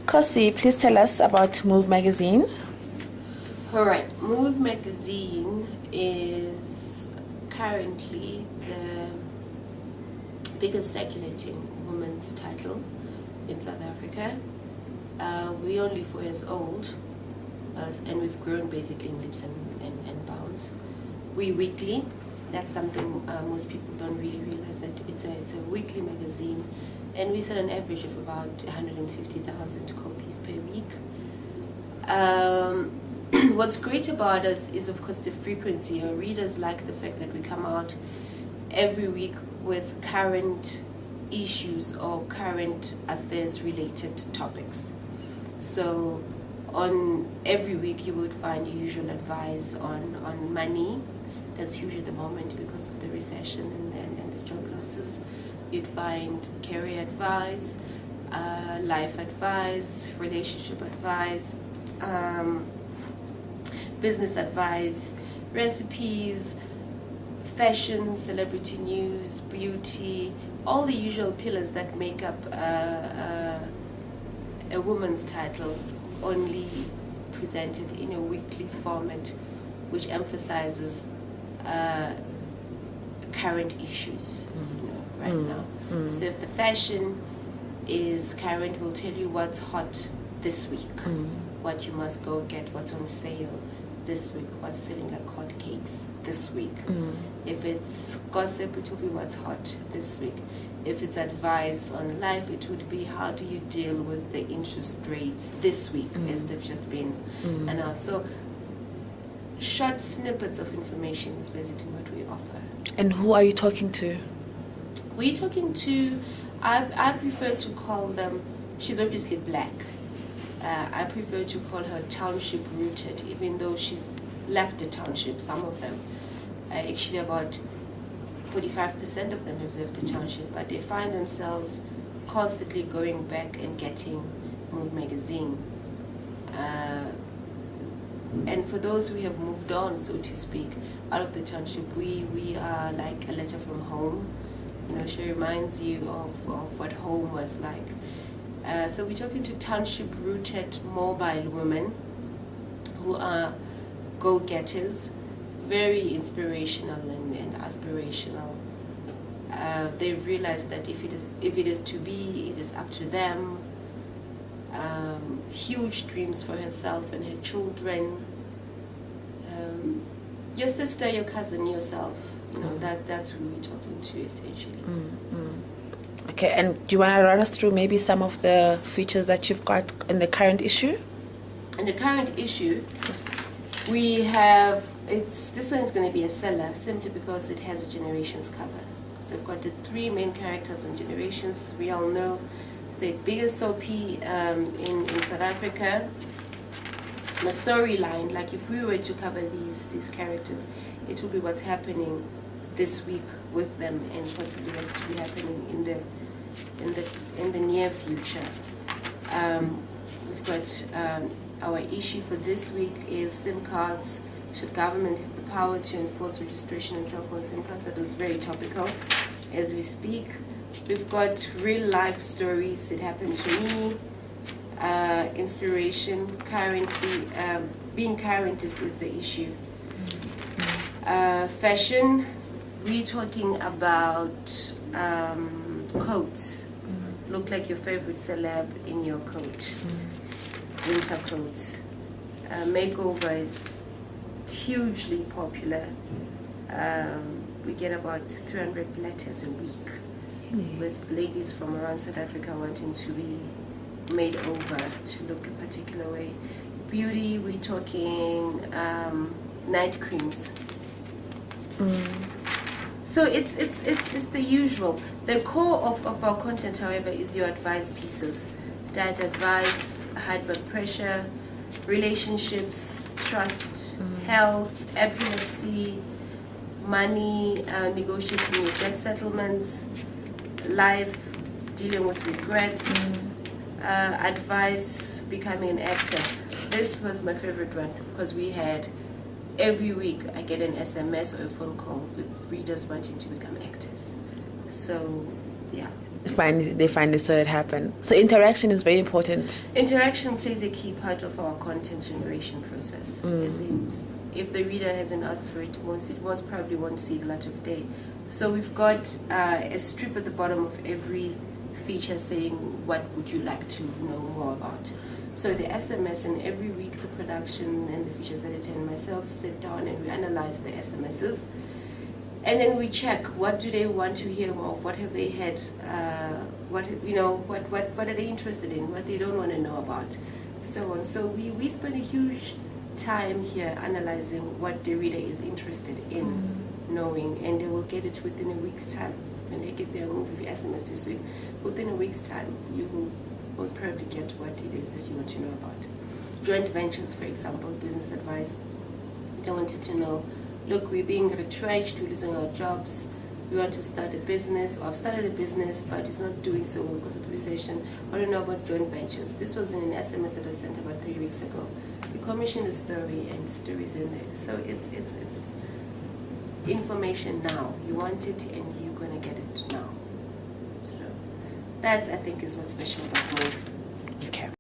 Khosi, please tell us about Move Magazine. All right, Move Magazine is currently the biggest circulating women's title in South Africa. We're only 4 years old, and we've grown basically in leaps and bounds. We weekly. That's something most people don't really realize, that it's a weekly magazine, and we sell an average of about 150,000 copies per week. What's great about us is, of course, the frequency. Our readers like the fact that we come out every week with current issues or current affairs related topics. So on every week you would find the usual advice on money. That's huge at the moment because of the recession and the job losses. You'd find career advice, life advice, relationship advice, business advice, recipes, fashion, celebrity news, beauty, all the usual pillars that make up a woman's title, only presented in a weekly format which emphasizes current issues, right now. So if the fashion is current, we'll tell you what's hot this week, what you must go get, what's on sale this week, what's selling like hotcakes this week. If it's gossip, it will be what's hot this week. If it's advice on life, it would be how do you deal with the interest rates this week, as they've just been announced. So short snippets of information is basically what we offer. And who are you talking to? We're talking to, I prefer to call them, she's obviously black. I prefer to call her township rooted, even though she's left the township, some of them. Actually about 45% of them have left the township, but they find themselves constantly going back and getting Move Magazine. And for those who have moved on, so to speak, out of the township, we are like a letter from home. She reminds you of what home was like. So we're talking to township-rooted mobile women who are go-getters, very inspirational and aspirational. They've realized that if it is to be, it is up to them. Huge dreams for herself and her children. Your sister, your cousin, yourself. That's who we're talking to essentially. Okay, and do you want to run us through maybe some of the features that you've got in the current issue? In the current issue, Yes. we have, this one is going to be a seller simply because it has a Generations cover. So we've got the 3 main characters on Generations. We all know it's the biggest soap in South Africa. The storyline, like if we were to cover these characters, it would be what's happening this week with them, and possibly what's to be happening in the near future. We've got our issue for this week is SIM cards. Should government have the power to enforce registration on cell phone SIM cards? That was very topical as we speak. We've got real life stories. It happened to me. Inspiration, currency. Being current is the issue. Fashion. We're talking about coats. Look like your favorite celeb in your coat. Winter coats. Makeover is hugely popular. We get about 300 letters a week with ladies from around South Africa wanting to be made over to look a particular way. Beauty, we're talking night creams. So it's the usual. The core of our content, however, is your advice pieces. Diet advice, high blood pressure, relationships, trust, health, epilepsy, money, negotiating your debt settlements, life, dealing with regrets, advice, becoming an actor. This was my favorite one because we had, every week I get an SMS or a phone call with readers wanting to become actors. So, yeah. they finally saw it happen. So interaction is very important. Interaction plays a key part of our content generation process. As in, if the reader hasn't asked for it most probably won't see the light of day. So we've got a strip at the bottom of every feature saying, what would you like to know more about? So the SMS, and every week the production and the features editor and myself sit down and we analyze the SMSs. And then we check, what do they want to hear more of? What have they had? What are they interested in? What they don't want to know about? So on. So we spend a huge time here analyzing what the reader is interested in knowing, and they will get it within a week's time. When they get their movie SMS this week, within a week's time, you will most probably get what it is that you want to know about. Joint ventures, for example, business advice. They wanted to know, look, we're being retrenched, we're losing our jobs, we want to start a business, or I've started a business, but it's not doing so well because of the recession. I don't know about joint ventures. This was in an SMS that was sent about 3 weeks ago. We commissioned a story, and the story is in there. So it's information now. You want it, and you're going to get it now. So that's, I think, is what's special about Move.